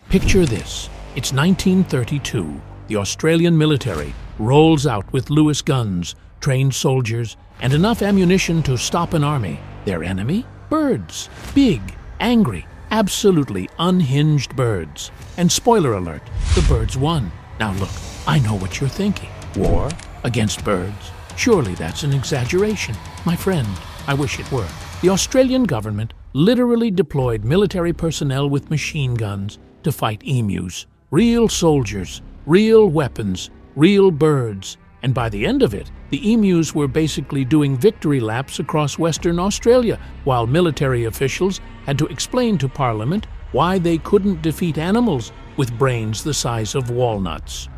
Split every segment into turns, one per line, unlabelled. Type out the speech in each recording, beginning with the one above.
Picture this. It's 1932. The Australian military rolls out with Lewis guns, trained soldiers, and enough ammunition to stop an army. Their enemy? Birds. Big, angry, absolutely unhinged birds. And spoiler alert, the birds won. Now look, I know what you're thinking. War against birds? Surely that's an exaggeration. My friend, I wish it were. The Australian government literally deployed military personnel with machine guns to fight emus. Real soldiers, real weapons, real birds. And by the end of it, the emus were basically doing victory laps across Western Australia, while military officials had to explain to Parliament why they couldn't defeat animals with brains the size of walnuts.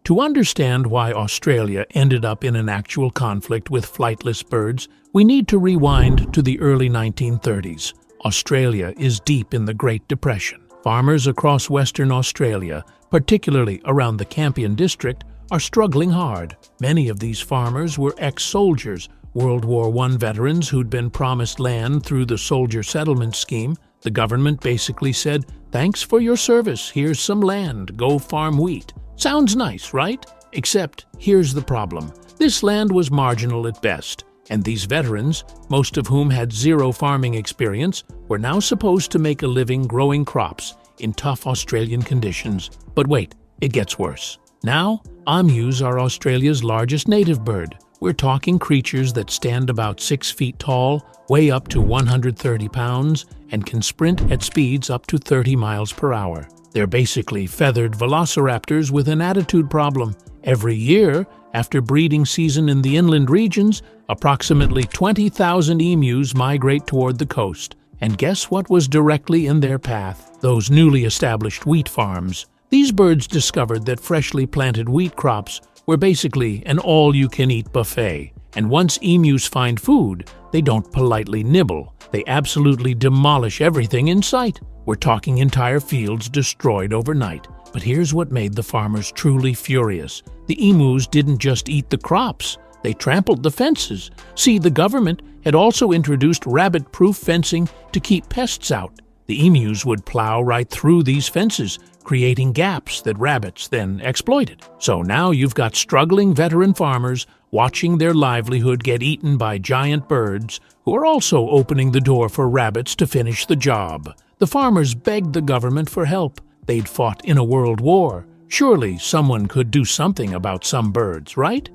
To understand why Australia ended up in an actual conflict with flightless birds, we need to rewind to the early 1930s. Australia is deep in the Great Depression. Farmers across Western Australia, particularly around the Campion district, are struggling hard. Many of these farmers were ex-soldiers, World War I veterans who'd been promised land through the soldier settlement scheme. The government basically said, "Thanks for your service, here's some land, go farm wheat." Sounds nice, right? Except here's the problem. This land was marginal at best, and these veterans, most of whom had zero farming experience, were now supposed to make a living growing crops in tough Australian conditions. But wait, it gets worse. Now, emus are Australia's largest native bird. We're talking creatures that stand about 6 feet tall, weigh up to 130 pounds, and can sprint at speeds up to 30 miles per hour. They're basically feathered velociraptors with an attitude problem. Every year, after breeding season in the inland regions, approximately 20,000 emus migrate toward the coast. And guess what was directly in their path? Those newly established wheat farms. These birds discovered that freshly planted wheat crops were basically an all-you-can-eat buffet. And once emus find food, they don't politely nibble. They absolutely demolish everything in sight. We're talking entire fields destroyed overnight. But here's what made the farmers truly furious. The emus didn't just eat the crops, they trampled the fences. See, the government had also introduced rabbit-proof fencing to keep pests out. The emus would plow right through these fences, creating gaps that rabbits then exploited. So now you've got struggling veteran farmers watching their livelihood get eaten by giant birds who are also opening the door for rabbits to finish the job. The farmers begged the government for help. They'd fought in a world war. Surely someone could do something about some birds, right?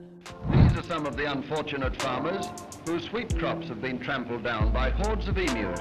These are some of the unfortunate farmers whose wheat crops have been trampled down by hordes of emus.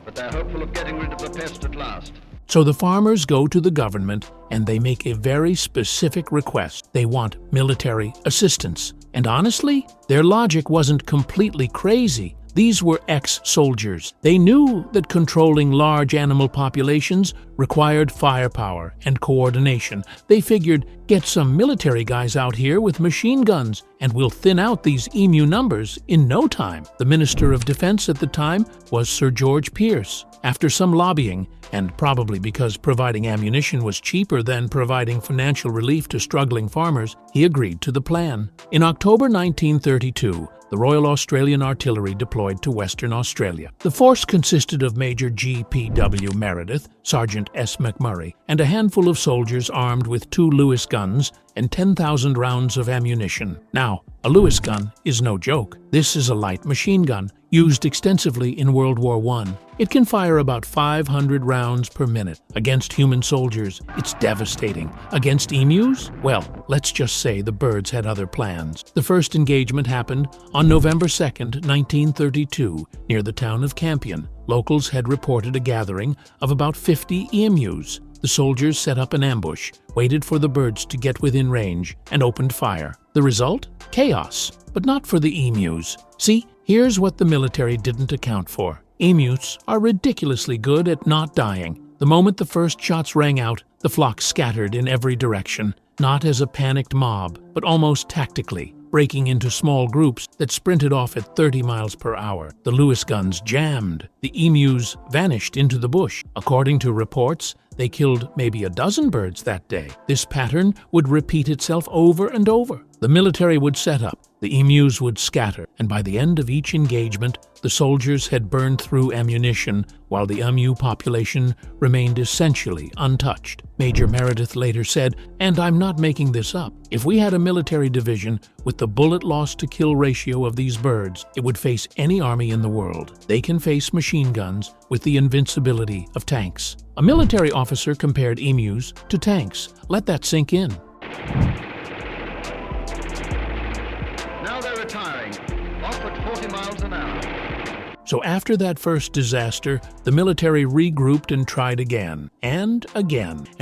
But they're hopeful of getting rid of the pest at last.
So the farmers go to the government and they make a very specific request. They want military assistance. And honestly, their logic wasn't completely crazy. These were ex-soldiers. They knew that controlling large animal populations required firepower and coordination. They figured, get some military guys out here with machine guns, and we'll thin out these emu numbers in no time. The Minister of Defense at the time was Sir George Pearce. After some lobbying, and probably because providing ammunition was cheaper than providing financial relief to struggling farmers, he agreed to the plan. In October 1932, the Royal Australian Artillery deployed to Western Australia. The force consisted of Major G.P.W. Meredith, Sergeant S. McMurray, and a handful of soldiers armed with 2 Lewis guns and 10,000 rounds of ammunition. Now, a Lewis gun is no joke. This is a light machine gun used extensively in World War I. It can fire about 500 rounds per minute. Against human soldiers, it's devastating. Against emus? Well, let's just say the birds had other plans. The first engagement happened on November 2nd, 1932, near the town of Campion. Locals had reported a gathering of about 50 emus. The soldiers set up an ambush, waited for the birds to get within range, and opened fire. The result? Chaos. But not for the emus. See, here's what the military didn't account for. Emus are ridiculously good at not dying. The moment the first shots rang out, the flock scattered in every direction, not as a panicked mob, but almost tactically, breaking into small groups that sprinted off at 30 miles per hour. The Lewis guns jammed. The emus vanished into the bush. According to reports, They killed maybe a dozen birds that day. This pattern would repeat itself over and over. The military would set up, the emus would scatter, and by the end of each engagement, the soldiers had burned through ammunition while the emu population remained essentially untouched. Major Meredith later said, and I'm not making this up, if we had a military division with the bullet loss to kill ratio of these birds, it would face any army in the world. They can face machine guns with the invincibility of tanks. A military officer compared emus to tanks. Let that sink in.
Now they're retiring, off at 40 miles an hour.
So after that first disaster, the military regrouped and tried again, and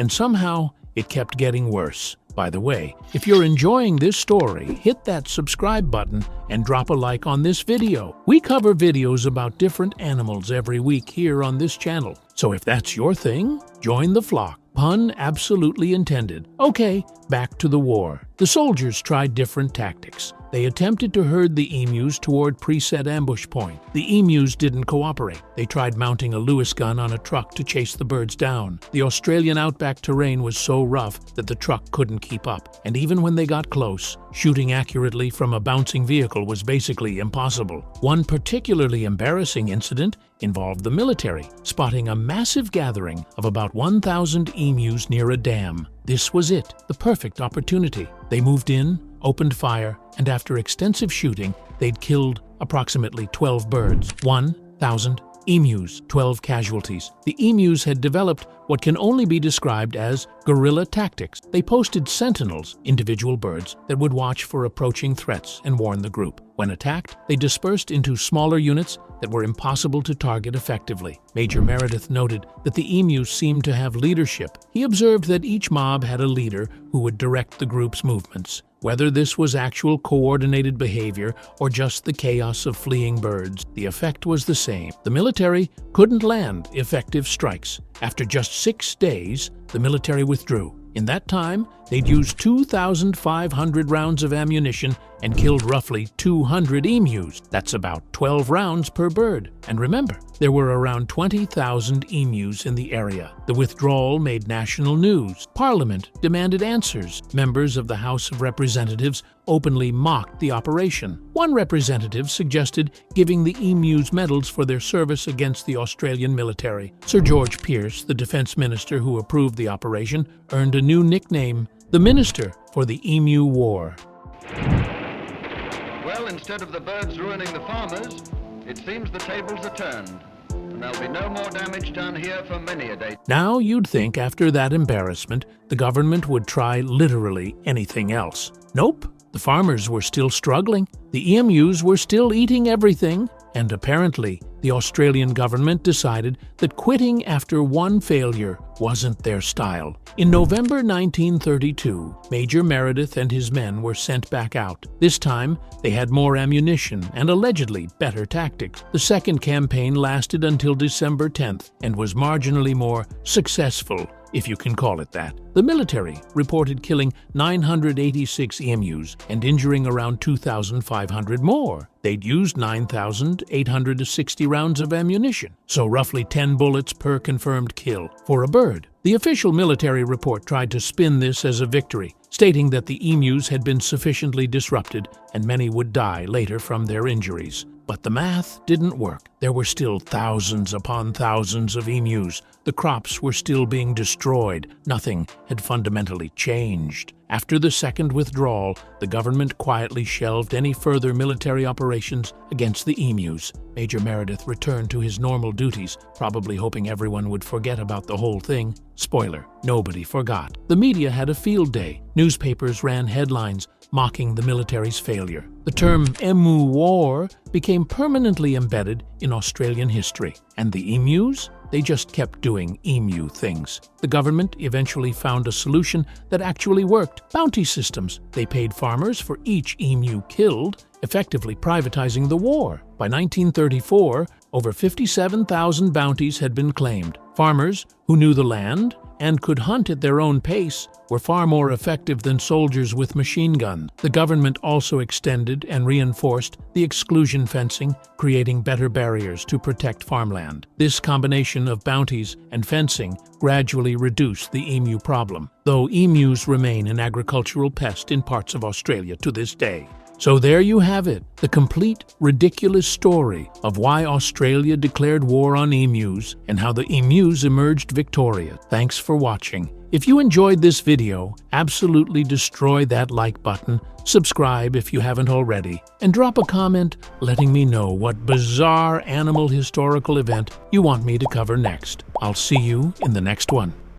somehow it kept getting worse. By the way, if you're enjoying this story, hit that subscribe button and drop a like on this video. We cover videos about different animals every week here on this channel. So if that's your thing, join the flock. Pun absolutely intended. Okay, back to the war. The soldiers tried different tactics. They attempted to herd the emus toward preset ambush point. The emus didn't cooperate. They tried mounting a Lewis gun on a truck to chase the birds down. The Australian outback terrain was so rough that the truck couldn't keep up. And even when they got close, shooting accurately from a bouncing vehicle was basically impossible. One particularly embarrassing incident involved the military, spotting a massive gathering of about 1,000 emus near a dam. This was it, the perfect opportunity. They moved in, opened fire, and after extensive shooting, they'd killed approximately 12 birds. 1,000 emus, 12 casualties. The emus had developed what can only be described as guerrilla tactics. They posted sentinels, individual birds, that would watch for approaching threats and warn the group. When attacked, they dispersed into smaller units that were impossible to target effectively. Major Meredith noted that the emus seemed to have leadership. He observed that each mob had a leader who would direct the group's movements. Whether this was actual coordinated behavior or just the chaos of fleeing birds, the effect was the same. The military couldn't land effective strikes. After just 6 days, the military withdrew. In that time, they'd used 2,500 rounds of ammunition and killed roughly 200 emus. That's about 12 rounds per bird. And remember, there were around 20,000 emus in the area. The withdrawal made national news. Parliament demanded answers. Members of the House of Representatives openly mocked the operation. One representative suggested giving the emus medals for their service against the Australian military. Sir George Pearce, the defense minister who approved the operation, earned a new nickname, the Minister for the Emu War.
Well, instead of the birds ruining the farmers, it seems the tables are turned, and there'll be no more damage done here for many a day.
Now you'd think after that embarrassment, the government would try literally anything else. Nope, the farmers were still struggling, the emus were still eating everything, and apparently the Australian government decided that quitting after one failure wasn't their style. In November 1932, Major Meredith and his men were sent back out. This time, they had more ammunition and allegedly better tactics. The second campaign lasted until December 10th and was marginally more successful, if you can call it that. The military reported killing 986 emus and injuring around 2,500 more. They'd used 9,860 rounds of ammunition, so roughly 10 bullets per confirmed kill for a bird. The official military report tried to spin this as a victory, stating that the emus had been sufficiently disrupted and many would die later from their injuries. But the math didn't work. There were still thousands upon thousands of emus. The crops were still being destroyed. Nothing had fundamentally changed. After the second withdrawal, the government quietly shelved any further military operations against the emus. Major Meredith returned to his normal duties, probably hoping everyone would forget about the whole thing. Spoiler, nobody forgot. The media had a field day. Newspapers ran headlines mocking the military's failure. The term Emu War became permanently embedded in Australian history. And the emus? They just kept doing emu things. The government eventually found a solution that actually worked: bounty systems. They paid farmers for each emu killed, effectively privatizing the war. By 1934, over 57,000 bounties had been claimed. Farmers who knew the land and could hunt at their own pace were far more effective than soldiers with machine guns. The government also extended and reinforced the exclusion fencing, creating better barriers to protect farmland. This combination of bounties and fencing gradually reduced the emu problem, though emus remain an agricultural pest in parts of Australia to this day. So there you have it, the complete, ridiculous story of why Australia declared war on emus and how the emus emerged victorious. Thanks for watching. If you enjoyed this video, absolutely destroy that like button, subscribe if you haven't already, and drop a comment letting me know what bizarre animal historical event you want me to cover next. I'll see you in the next one.